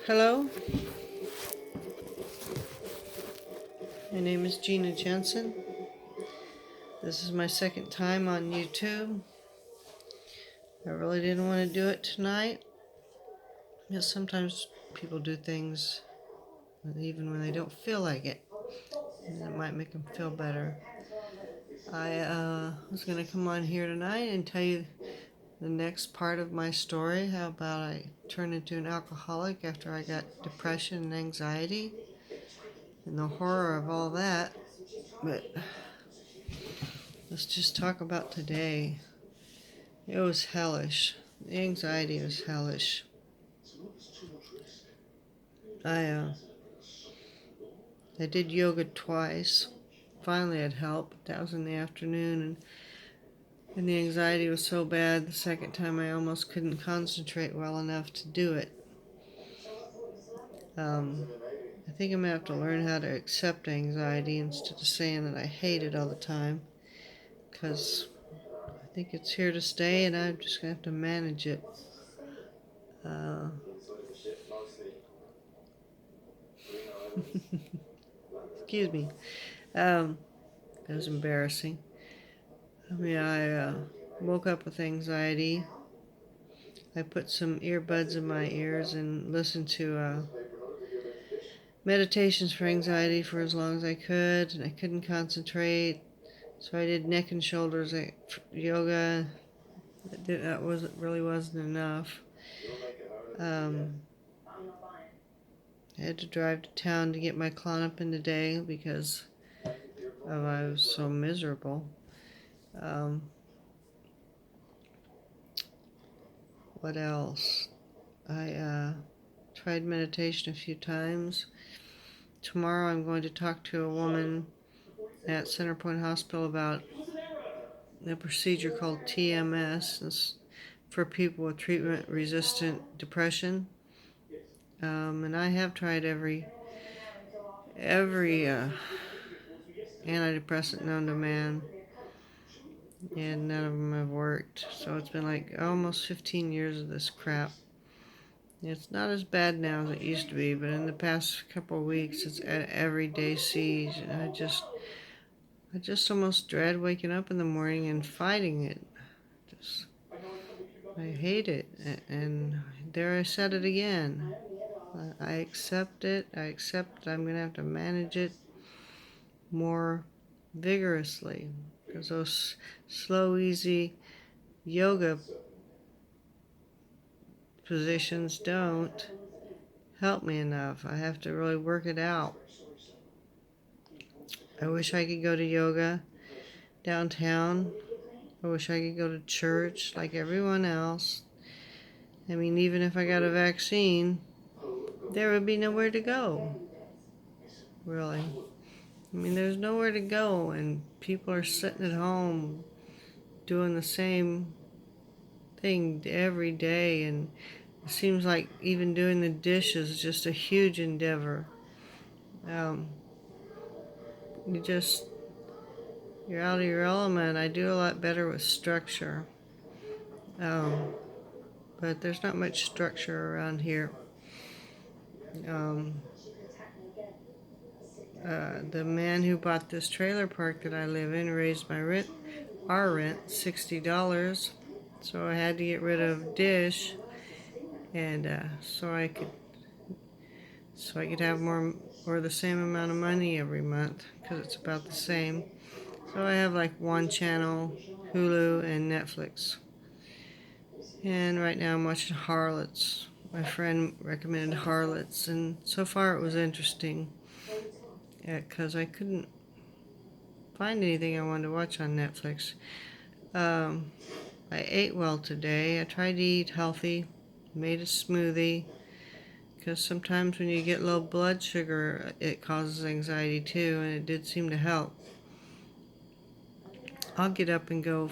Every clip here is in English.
Hello, my name is Gina Jensen. This is my second time on YouTube. I really didn't want to do it tonight, because sometimes people do things even when they don't feel like it, and it might make them feel better. I was going to come on here tonight and tell you the next part of my story, how about I turned into an alcoholic after I got depression and anxiety, and the horror of all that. But let's just talk about today. It was hellish. The anxiety was hellish. I I did yoga twice. Finally it helped. That was in the afternoon, and the anxiety was so bad the second time I almost couldn't concentrate well enough to do it. I think I'm going to have to learn how to accept anxiety instead of saying that I hate it all the time, because I think it's here to stay and I'm just going to have to manage it. Uh, excuse me. It was embarrassing. I woke up with anxiety. I put some earbuds in my ears and listened to meditations for anxiety for as long as I could, and I couldn't concentrate. So I did neck and shoulders yoga. That wasn't enough. I had to drive to town to get my Klonopin today because I was so miserable. What else? I tried meditation a few times. Tomorrow I'm going to talk to a woman at Centerpoint Hospital about a procedure called TMS. It's for people with treatment-resistant depression. And I have tried every antidepressant known to man, and none of them have worked. So it's been like almost 15 years of this crap. It's not as bad now as it used to be, but in the past couple of weeks, it's an everyday siege, and I just almost dread waking up in the morning and fighting it. I hate it, and there I said it again. I accept it. I accept that I'm going to have to manage it more vigorously, because those slow, easy yoga positions don't help me enough. I have to really work it out. I wish I could go to yoga downtown. I wish I could go to church like everyone else. I mean, even if I got a vaccine, there would be nowhere to go. Really. I mean, there's nowhere to go, and people are sitting at home doing the same thing every day, and it seems like even doing the dishes is just a huge endeavor. You're out of your element. I do a lot better with structure, but there's not much structure around here. The man who bought this trailer park that I live in raised our rent, $60. So I had to get rid of dish, and so I could have more or the same amount of money every month, because it's about the same. So I have like one channel, Hulu, and Netflix. And right now I'm watching Harlots. My friend recommended Harlots, and so far it was interesting, because I couldn't find anything I wanted to watch on Netflix. I ate well today. I tried to eat healthy, made a smoothie, because sometimes when you get low blood sugar, it causes anxiety too, and it did seem to help. I'll get up and go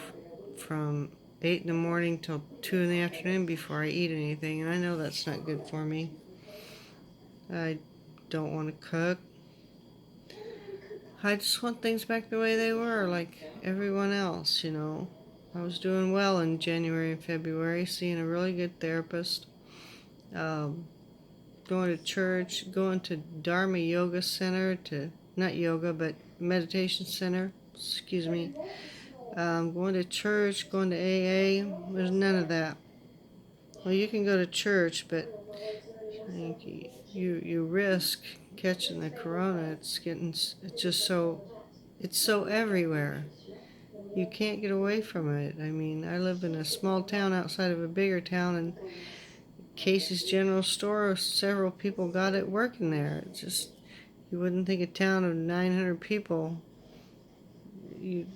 from 8 in the morning till 2 in the afternoon before I eat anything, and I know that's not good for me. I don't want to cook. I just want things back the way they were, like everyone else, you know. I was doing well in January and February, seeing a really good therapist. um, going to church, going to Dharma Yoga Center, to not yoga, but meditation center, excuse me, going to church, going to AA. There's none of that. Well, you can go to church, but I think you risk catching the corona. It's just so, it's so everywhere. You can't get away from it. I mean, I live in a small town outside of a bigger town, and Casey's General Store, several people got it working there. It's just, you wouldn't think a town of 900 people it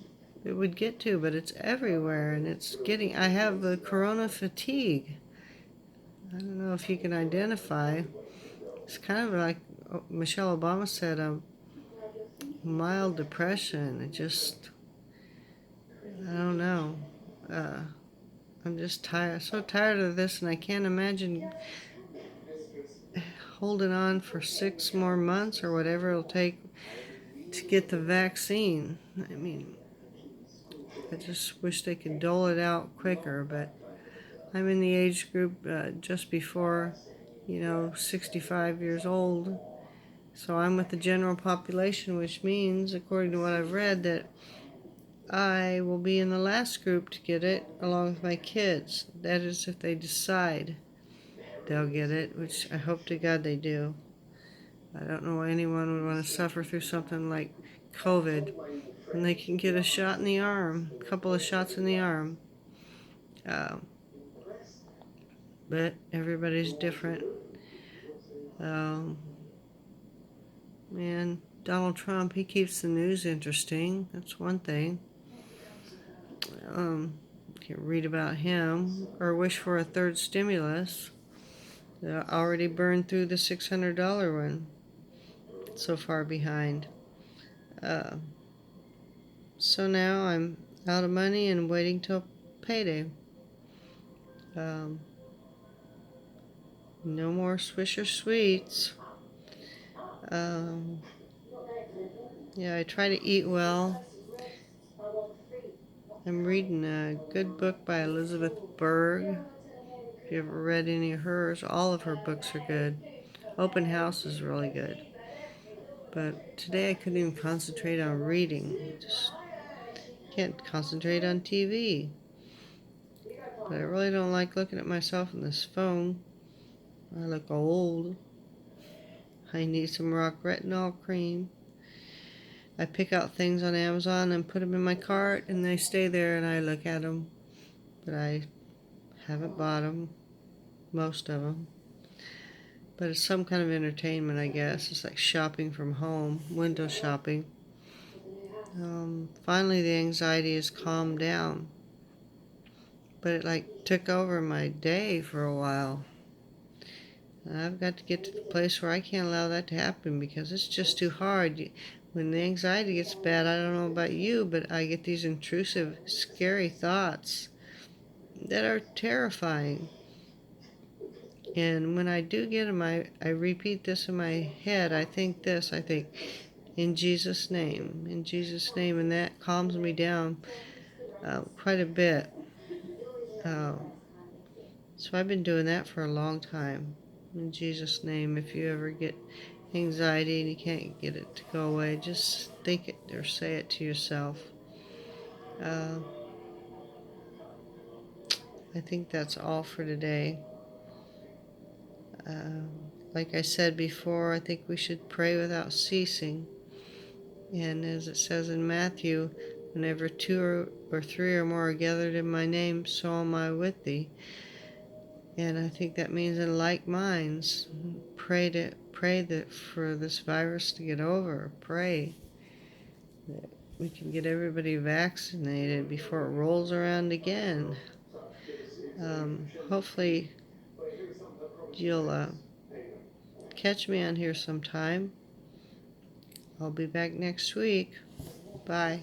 would get to, but it's everywhere, and it's getting. I have the corona fatigue. I don't know if you can identify. It's kind of like Michelle Obama said, a mild depression. It just, I don't know. I'm just tired, so tired of this, and I can't imagine holding on for 6 more months or whatever it'll take to get the vaccine. I mean, I just wish they could dole it out quicker, but I'm in the age group just before, 65 years old. So I'm with the general population, which means, according to what I've read, that I will be in the last group to get it, along with my kids. That is, if they decide they'll get it, which I hope to God they do. I don't know why anyone would want to suffer through something like COVID when they can get a shot in the arm, a couple of shots in the arm. But everybody's different. Man, Donald Trump, he keeps the news interesting. That's one thing. Can read about him or wish for a third stimulus. They already burned through the $600 one. So far behind. So now I'm out of money and waiting till payday. No more Swisher Sweets. Yeah, I try to eat well. I'm reading a good book by Elizabeth Berg. If you ever read any of hers, all of her books are good. Open House is really good. But today I couldn't even concentrate on reading. Just can't concentrate on TV. But I really don't like looking at myself on this phone. I look old. I need some rock retinol cream. I pick out things on Amazon and put them in my cart, and they stay there, and I look at them. But I haven't bought them, most of them. But it's some kind of entertainment, I guess. It's like shopping from home, window shopping. Finally, the anxiety has calmed down. But it like took over my day for a while. And I've got to get to the place where I can't allow that to happen because it's just too hard. When the anxiety gets bad, I don't know about you, but I get these intrusive, scary thoughts that are terrifying. And when I do get them, I repeat this in my head. I think, in Jesus' name, and that calms me down quite a bit. So I've been doing that for a long time. In Jesus' name, if you ever get anxiety and you can't get it to go away, just think it or say it to yourself. I think that's all for today. Like I said before, I think we should pray without ceasing. And as it says in Matthew, whenever 2 or 3 or more are gathered in my name, so am I with thee. And I think that means in like minds. Pray that for this virus to get over. Pray that we can get everybody vaccinated before it rolls around again. Hopefully you'll catch me on here sometime. I'll be back next week. Bye.